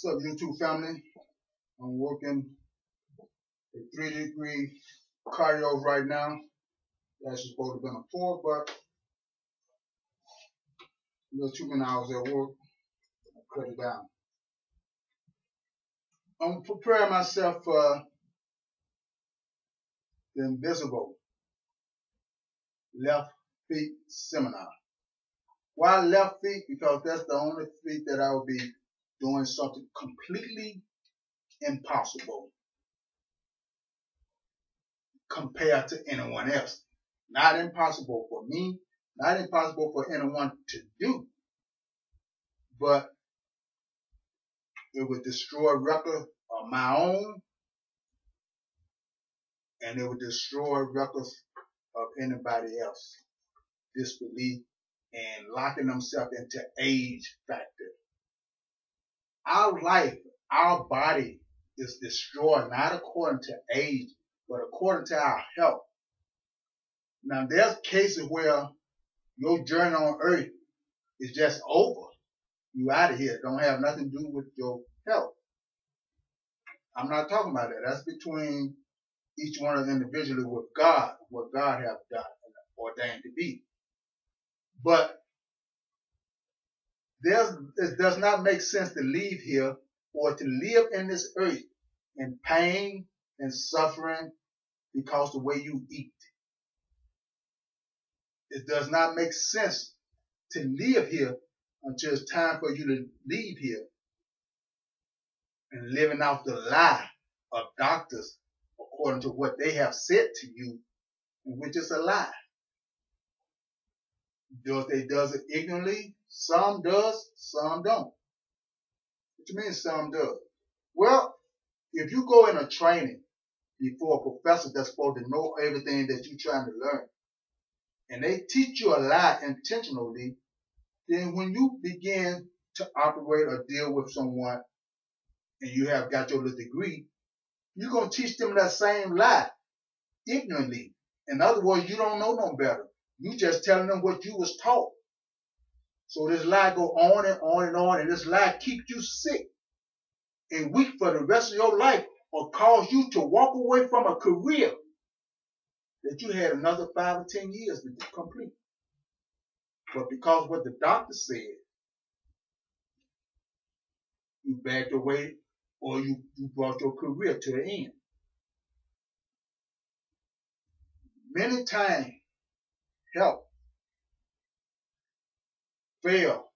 What's up, YouTube family? I'm working a 3-degree cardio right now. That's supposed to have been a 4, but a little too many hours at work. I cut it down. I'm preparing myself for the Invisible Left Feet Seminar. Why left feet? Because that's the only feet that I will be doing something completely impossible compared to anyone else. Not impossible for me, not impossible for anyone to do, but it would destroy records of my own, and it would destroy records of anybody else. Disbelief and locking themselves into age factor. Our life, our body is destroyed not according to age, but according to our health. Now, there's cases where your journey on earth is just over. You out of here. Don't have nothing to do with your health. I'm not talking about that. That's between each one of them individually with God, what God has done and ordained to be. But it does not make sense to leave here or to live in this earth in pain and suffering because of the way you eat. It does not make sense to live here until it's time for you to leave here and living out the lie of doctors according to what they have said to you, which is a lie. They does it ignorantly. Some does, some don't. What you mean some does? Well, if you go in a training before a professor that's supposed to know everything that you're trying to learn, and they teach you a lie intentionally, then when you begin to operate or deal with someone and you have got your little degree, you're going to teach them that same lie ignorantly. In other words, you don't know no better. You just telling them what you was taught. So this lie go on and on and on, and this lie keeps you sick and weak for the rest of your life, or cause you to walk away from a career that you had another 5 or 10 years to complete. But because of what the doctor said, you backed away, or you brought your career to an end. Many times, health fail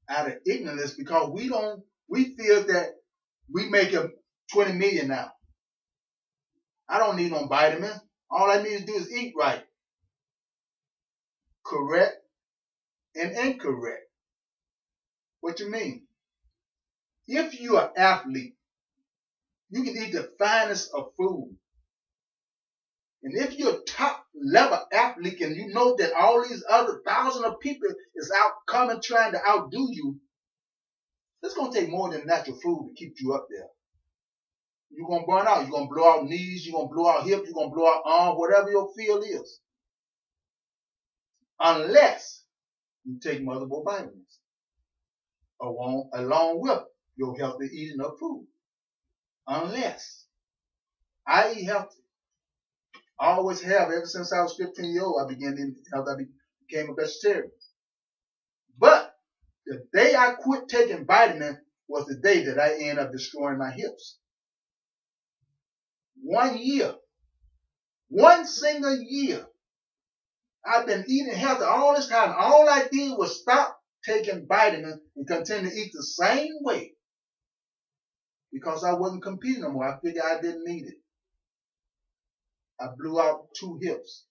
out of ignorance because we feel that we make a 20 million now. I don't need no vitamins. All I need to do is eat right. Correct and incorrect. What you mean? If you're an athlete, you can eat the finest of food. And if you're a top level athlete and you know that all these other thousands of people is out coming trying to outdo you, it's going to take more than natural food to keep you up there. You're going to burn out. You're going to blow out knees. You're going to blow out hips. You're going to blow out arms, whatever your field is. Unless you take multiple vitamins along with your healthy eating of food. Unless I eat healthy. I always have, ever since I was 15 years old, I began eating healthy. I became a vegetarian. But the day I quit taking vitamins was the day that I ended up destroying my hips. 1 year. 1 single year. I've been eating healthy all this time. All I did was stop taking vitamins and continue to eat the same way. Because I wasn't competing no more. I figured I didn't need it. I blew out 2 hips.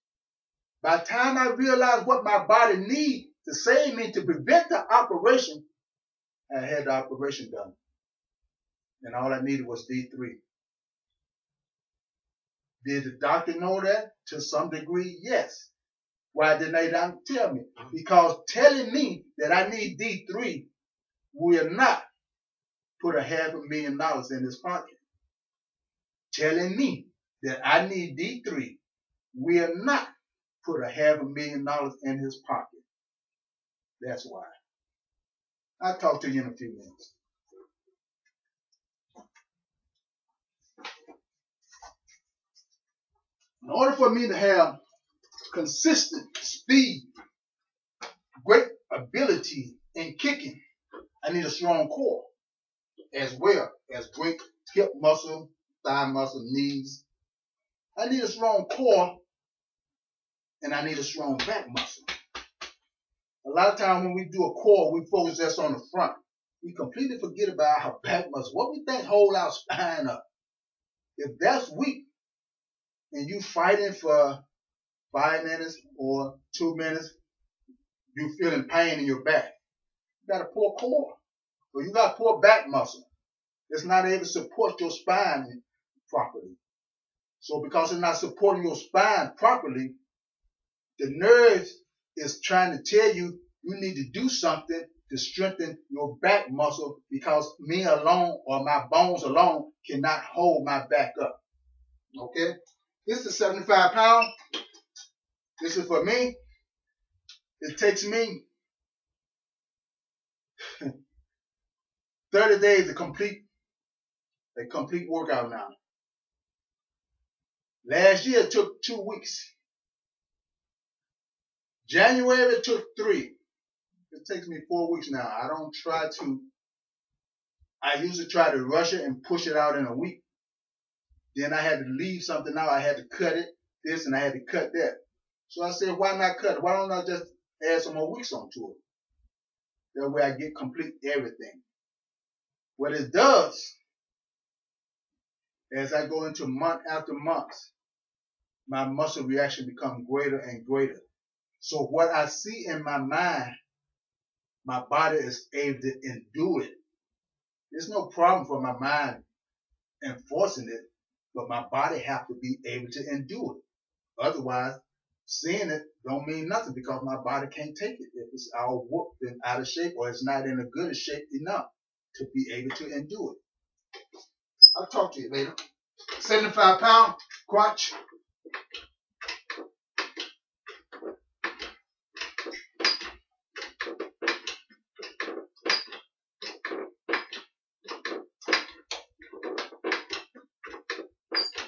By the time I realized what my body needs to save me to prevent the operation, I had the operation done. And all I needed was D3. Did the doctor know that? To some degree, yes. Why didn't they not tell me? Because telling me that I need D3 will not put $500,000 in his pocket. Telling me that I need D3 will not put $500,000 in his pocket. That's why. I'll talk to you in a few minutes. In order for me to have consistent speed, great ability in kicking, I need a strong core as well as great hip muscle, thigh muscle, knees. I need a strong core and I need a strong back muscle. A lot of times when we do a core, we focus just on the front. We completely forget about our back muscle. What we think hold our spine up. If that's weak and you fighting for 5 minutes or 2 minutes, you feeling pain in your back. You got a poor core. Or you got poor back muscle. It's not able to support your spine properly. So because it's not supporting your spine properly, the nerves is trying to tell you you need to do something to strengthen your back muscle because me alone or my bones alone cannot hold my back up. Okay? This is 75 pounds. This is for me. It takes me 30 days to complete a complete workout now. Last year it took 2 weeks. January it took 3. It takes me 4 weeks now. I usually try to rush it and push it out in a week. Then I had to leave something out. I had to cut it, this, and I had to cut that. So I said, why not cut it? Why don't I just add some more weeks onto it? That way I get complete everything. What it does, as I go into month after month, my muscle reaction becomes greater and greater. So what I see in my mind, my body is able to endure it. There's no problem for my mind enforcing it, but my body has to be able to endure it. Otherwise, seeing it don't mean nothing because my body can't take it if it's all whooped and out of shape or it's not in a good shape enough to be able to endure it. I'll talk to you later. 75 pound crunch.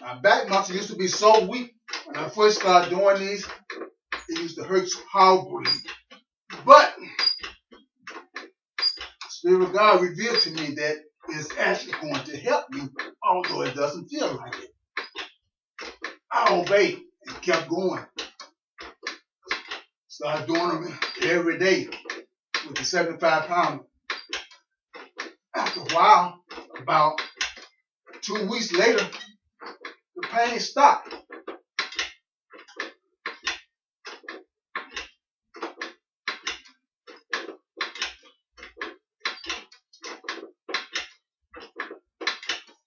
My back muscle used to be so weak when I first started doing these. It used to hurt horribly. But Spirit of God revealed to me that it's actually going to help you, although it doesn't feel like it. I obeyed and kept going. Started doing them every day with the 75 pound. After a while, about 2 weeks later, the pain stopped.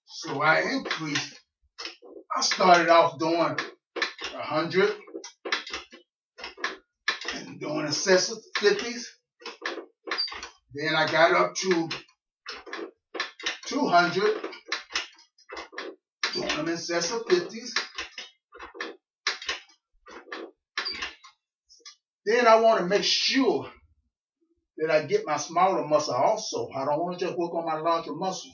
So I increased. I started off doing 100 and doing excessive 50s. Then I got up to 200, doing them excessive 50s. Then I want to make sure that I get my smaller muscle also. I don't want to just work on my larger muscle.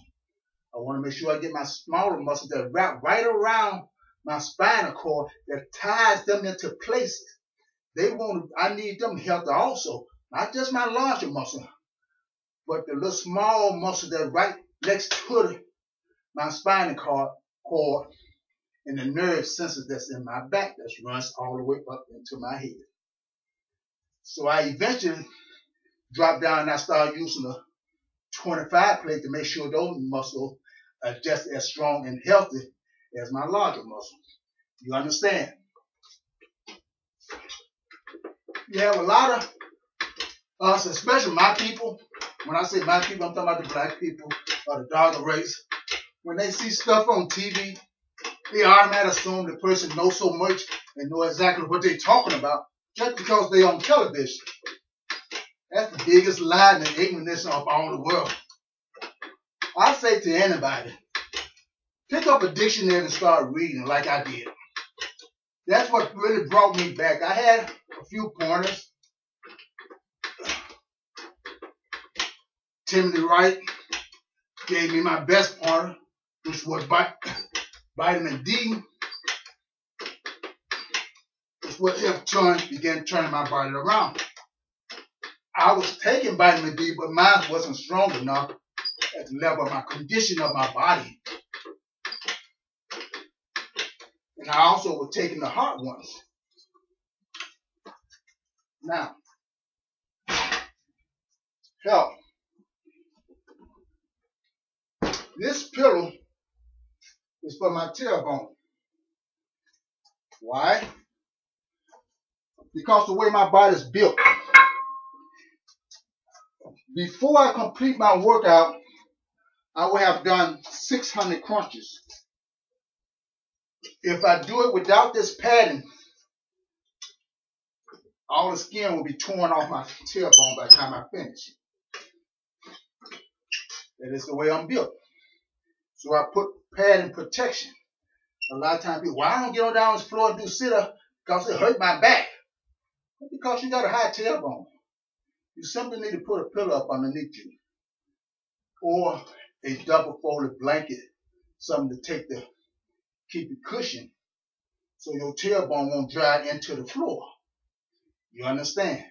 I want to make sure I get my smaller muscles that wrap right around my spinal cord that ties them into places. I need them healthy also. Not just my larger muscle, but the little small muscle that right next to my spinal cord and the nerve sensors that's in my back that runs all the way up into my head. So I eventually dropped down and I started using a 25 plate to make sure those muscles are just as strong and healthy as my larger muscles. You understand? You have a lot of us, especially my people. When I say my people, I'm talking about the black people or the darker race. When they see stuff on TV, they automatically assume the person knows so much and know exactly what they're talking about just because they're on television. That's the biggest lie and ignorance of all the world. I say to anybody, pick up a dictionary and start reading like I did. That's what really brought me back. I had a few pointers. Timothy Wright gave me my best part, which was vitamin D. It's what helped begin turning my body around. I was taking vitamin D, but mine wasn't strong enough at the level of my condition of my body. And I also was taking the hard ones. Now, help. This pillow is for my tailbone. Why? Because the way my body is built. Before I complete my workout, I will have done 600 crunches. If I do it without this padding, all the skin will be torn off my tailbone by the time I finish. That is the way I'm built. So I put padding protection. A lot of times people, why I don't get on down this floor and do sit-up? Because it hurt my back. Because you got a high tailbone. You simply need to put a pillow up underneath you. Or a double folded blanket. Something to keep it cushioned. So your tailbone won't drag into the floor. You understand?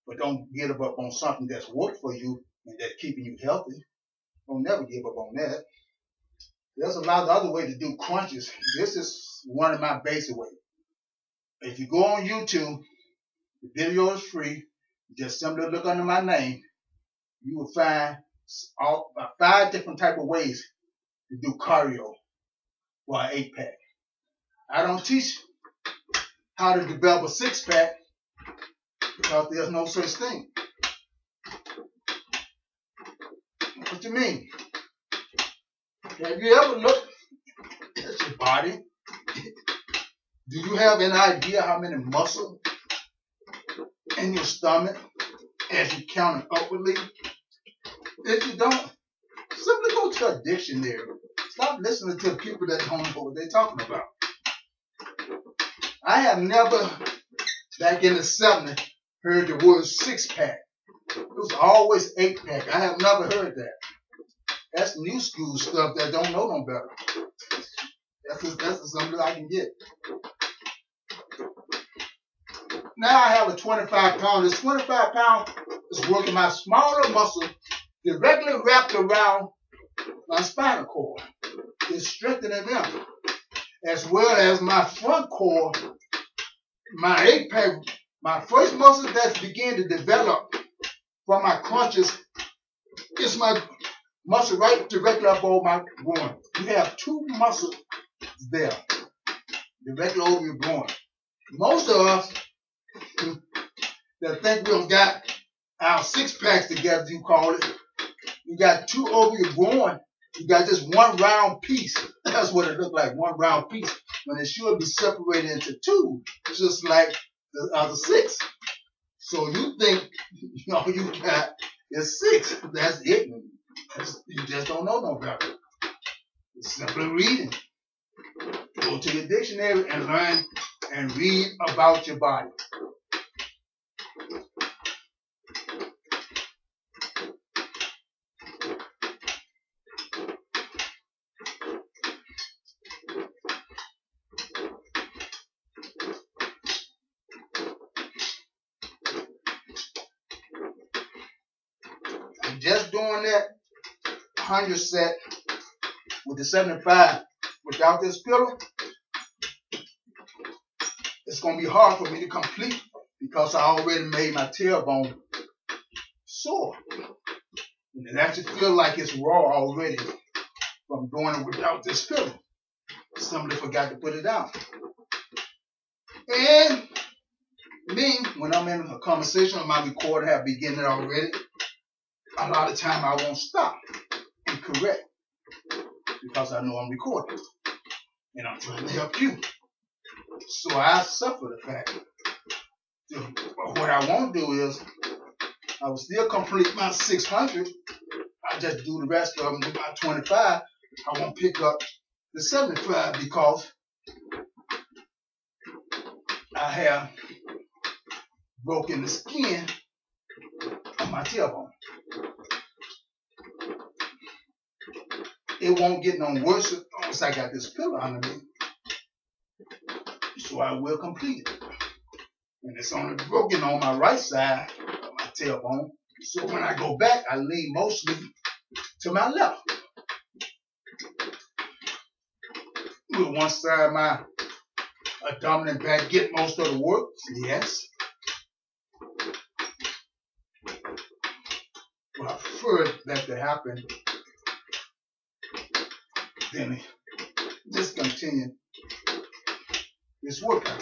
But don't give up on something that's worked for you and that's keeping you healthy. Don't never give up on that. There's a lot of other ways to do crunches. This is one of my basic ways. If you go on YouTube, the video is free. Just simply look under my name. You will find about 5 different type of ways to do cardio for an 8-pack. I don't teach how to develop a 6-pack because there's no such thing. What you mean? Have you ever looked at your body? Do you have an idea how many muscles in your stomach as you count it upwardly? If you don't, simply go to a dictionary. Stop listening to people that don't know what they're talking about. I have never, back in the 70s, heard the word 6-pack. It was always 8-pack. I have never heard that. That's new school stuff that don't know no better. That's something I can get. Now I have a 25 pound. This 25 pound is working my smaller muscle directly wrapped around my spinal cord. It's strengthening them. As well as my front core, my 8-pack, my first muscle that's beginning to develop from my crunches is my muscle right directly up over my groin. You have 2 muscles there, directly over your groin. Most of us that think we got our 6-packs together, you call it, you got 2 over your groin. You got just one round piece. That's what it looks like, one round piece. When it should be separated into 2, just like the other 6. So you think all you got is 6. That's ignorant. You just don't know no better. It's simply reading. Go to your dictionary and learn and read about your body. Just doing that 100 set with the 75 without this pillow, it's going to be hard for me to complete because I already made my tailbone sore. And it actually feels like it's raw already from doing it without this pillow. Somebody forgot to put it down. And me, when I'm in a conversation on my recorder, have begun it already. A lot of time I won't stop and correct because I know I'm recording and I'm trying to help you. So I suffer the fact. What I won't do is I will still complete my 600. I just do the rest of them with my 25. I won't pick up the 75 because I have broken the skin on my tailbone. it won't get no worse unless I got this pillow under me. So I will complete it. And it's only broken on my right side of my tailbone. So when I go back, I lean mostly to my left. Will one side of my abdominal back get most of the work? Yes. But I prefer that to happen than discontinue this workout.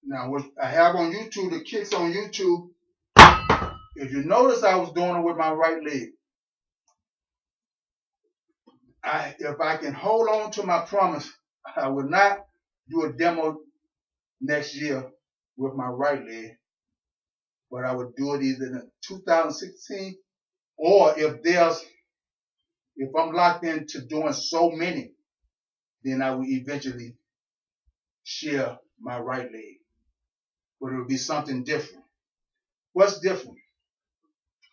Now, what I have on YouTube, the kicks on YouTube, if you notice, I was doing it with my right leg. If I can hold on to my promise, I will not do a demo next year with my right leg, but I would do it either in 2016 or if I'm locked into doing so many, then I will eventually share my right leg. But it will be something different. What's different?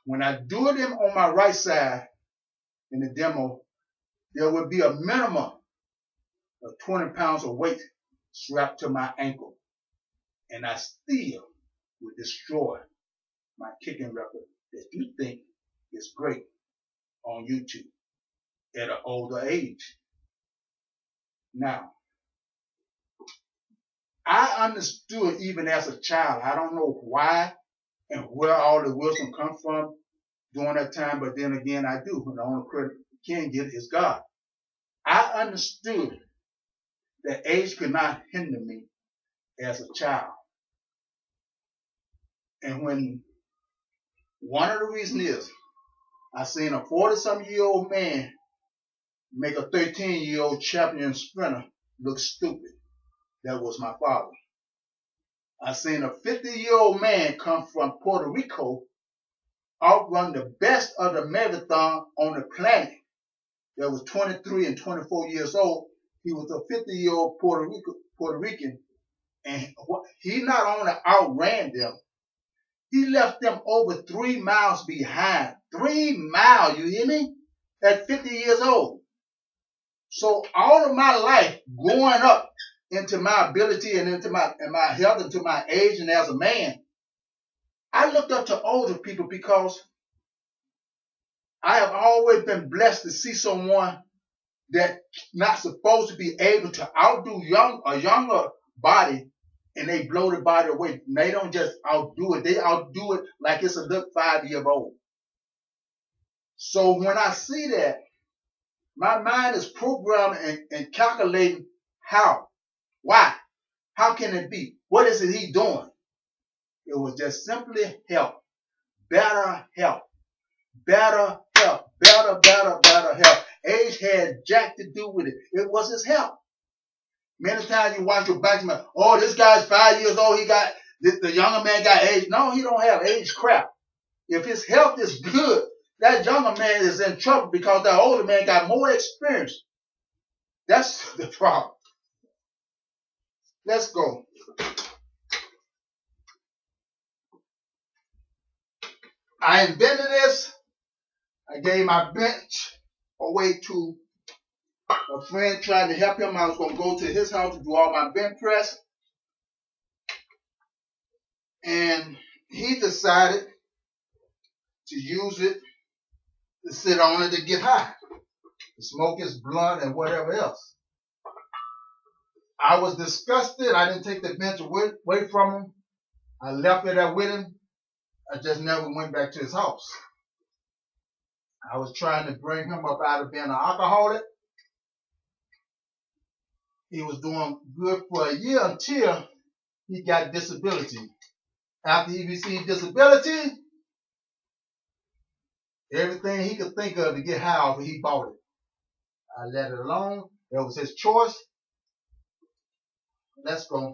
When I do it on my right side in the demo, there will be a minimum of 20 pounds of weight strapped to my ankle. And I still will destroy my kicking record that you think is great on YouTube at an older age. Now, I understood even as a child, I don't know why and where all the wisdom comes from during that time, but then again I do. And the only credit you can get is God. I understood that age could not hinder me as a child. And when one of the reasons is I seen a 40-something-year-old man make a 13-year-old champion sprinter look stupid. That was my father. I seen a 50-year-old man come from Puerto Rico outrun the best of the marathon on the planet. That was 23 and 24 years old. He was a 50-year-old Puerto Rican, and he not only outran them, he left them over 3 miles behind. 3 miles, you hear me? At 50 years old. So all of my life growing up into my ability and into my health, into my age and as a man, I looked up to older people because I have always been blessed to see someone that's not supposed to be able to outdo a younger body, and they blow the body away. And they don't just outdo it. They outdo it like it's a little 5-year-old. So when I see that, my mind is programming and calculating how. Why? How can it be? What is it he doing? It was just simply health. Better health. Better health. Better health. Age had jack to do with it. It was his health. Many times you watch your backman, oh, this guy's 5 years old, the younger man got age. No, he don't have age crap. If his health is good, that younger man is in trouble because that older man got more experience. That's the problem. Let's go. I invented this. I gave my bench away to a friend trying to help him. I was going to go to his house to do all my bench press. And he decided to use it to sit on it to get high, to smoke his blunt and whatever else. I was disgusted. I didn't take the bench away from him. I left it there with him. I just never went back to his house. I was trying to bring him up out of being an alcoholic. He was doing good for a year until he got disability. After he received disability, Everything he could think of to get high off, he bought it. I let it alone. That was his choice. Let's go.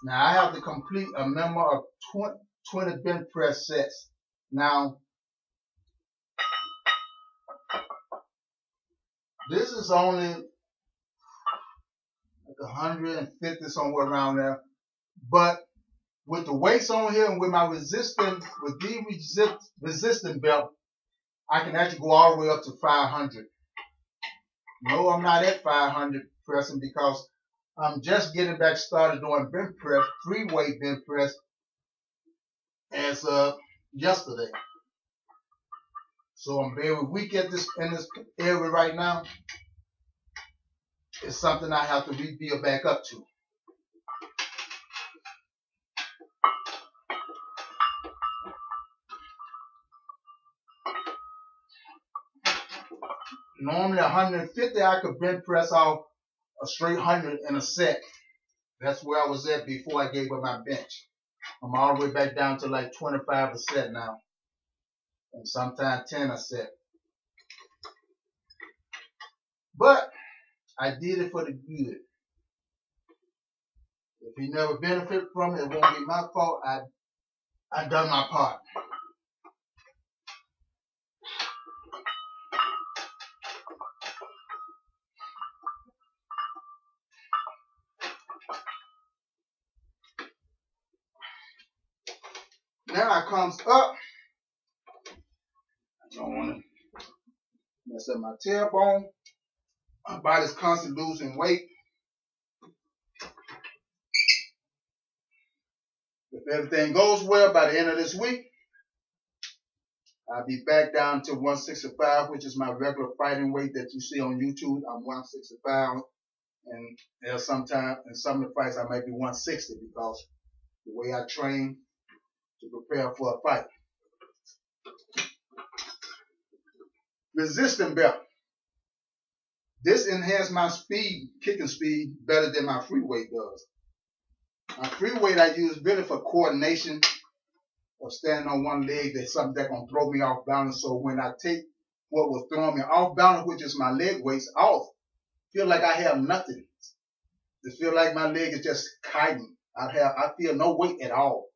Now I have to complete a minimum of 20 bench press sets. Now, this is only like 150, somewhere around there. But with the weights on here and with my resistant belt, I can actually go all the way up to 500. No, I'm not at 500 pressing because I'm just getting back started doing bench press, free weight bench press as of yesterday. So I'm very weak at this in this area right now. It's something I have to rebuild back up to. Normally 150, I could bench press off a straight 100 in a set. That's where I was at before I gave up my bench. I'm all the way back down to like 25 a set now. And sometimes 10 a set. But I did it for the good. If he never benefit from it, it won't be my fault. I done my part. Now it comes up. I don't want to mess up my tailbone. My body's constantly losing weight. If everything goes well by the end of this week, I'll be back down to 165, which is my regular fighting weight that you see on YouTube. I'm 165, and there's sometimes in some of the fights I might be 160 because the way I train to prepare for a fight. Resistant belt. This enhanced my speed, kicking speed, better than my free weight does. My free weight I use really for coordination or standing on one leg. That's something that's going to throw me off balance. So when I take what was throwing me off balance, which is my leg weights, off, feel like I have nothing. It feel like my leg is just kiting. I feel no weight at all.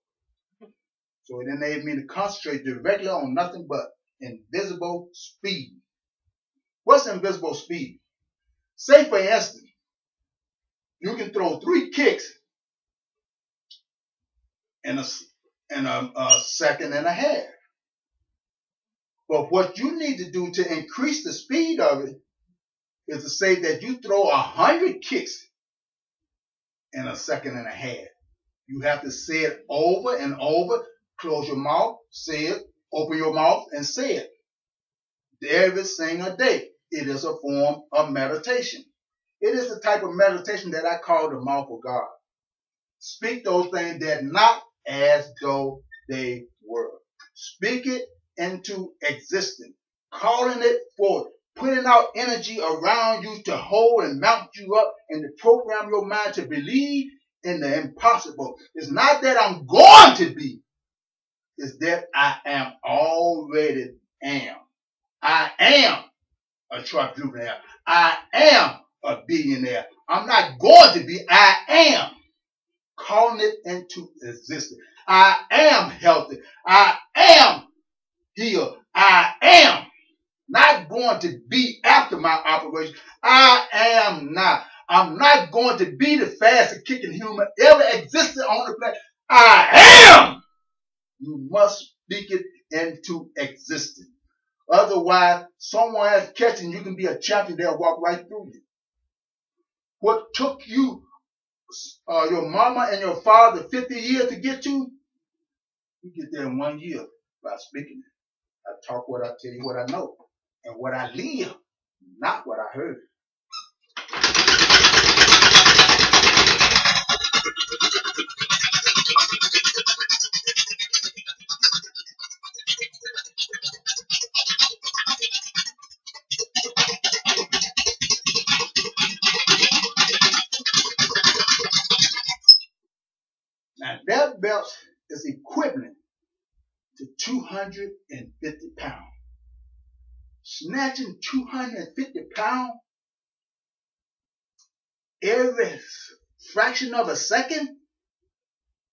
So it enabled me to concentrate directly on nothing but invisible speed. What's invisible speed? Say for instance, you can throw 3 kicks in a second and a half. But what you need to do to increase the speed of it is to say that you throw 100 kicks in a second and a half. You have to say it over and over. Close your mouth, say it, open your mouth, and say it. Every single day. It is a form of meditation. It is the type of meditation that I call the mouth of God. Speak those things that not as though they were. Speak it into existence. Calling it forth. Putting out energy around you to hold and mount you up and to program your mind to believe in the impossible. It's not that I'm going to be. It's that I am already am. I am a quadruple. I am a billionaire. I'm not going to be. I am. Calling it into existence. I am healthy. I am healed. I am not going to be after my operation. I am not. I'm not going to be the fastest kicking human ever existed on the planet. I am. You must speak it into existence. Otherwise, someone else catching you can be a champion. They'll walk right through you. What took you, your mama and your father 50 years to get to, you get there in 1 year by speaking it. I talk what I tell you, what I know, and what I live, not what I heard. that belt is equivalent to 250 pounds. Snatching 250 pounds every fraction of a second,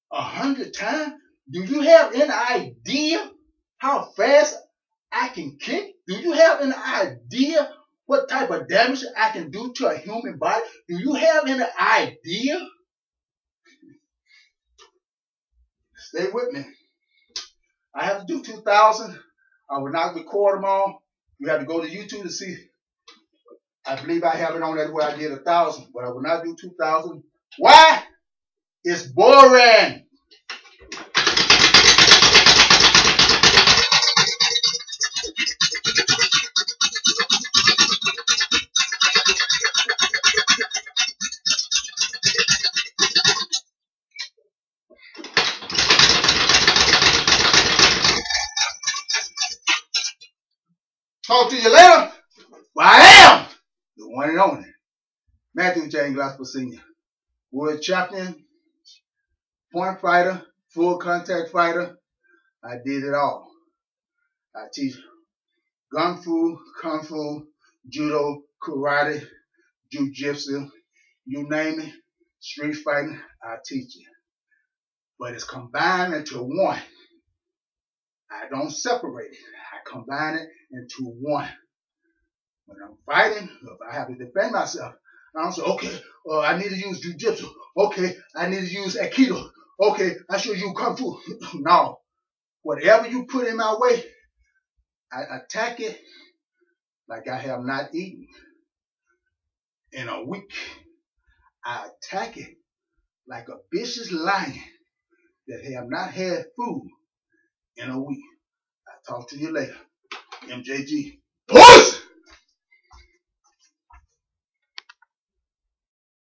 100 times. Do you have any idea how fast I can kick? Do you have any idea what type of damage I can do to a human body? Do you have any idea? Stay with me. I have to do 2,000. I will not record them all. You have to go to YouTube to see. I believe I have it on that where I did 1,000, but I will not do 2,000. Why? It's boring. Talk to you later. Well, I am the one and only Matthew James Glasper Sr. World champion, point fighter, full contact fighter. I did it all. I teach Kung Fu, Judo, Karate, Jiu-Jitsu, you name it, street fighting, I teach it. But it's combined into one. I don't separate it. I combine it into one. When I'm fighting, if I have to defend myself, I don't say, okay, I need to use Jiu-Jitsu. Okay, I need to use Aikido. Okay, I should use Kung Fu. No. Whatever you put in my way, I attack it like I have not eaten in a week. I attack it like a vicious lion that have not had food in a week. I'll talk to you later. MJG. Push!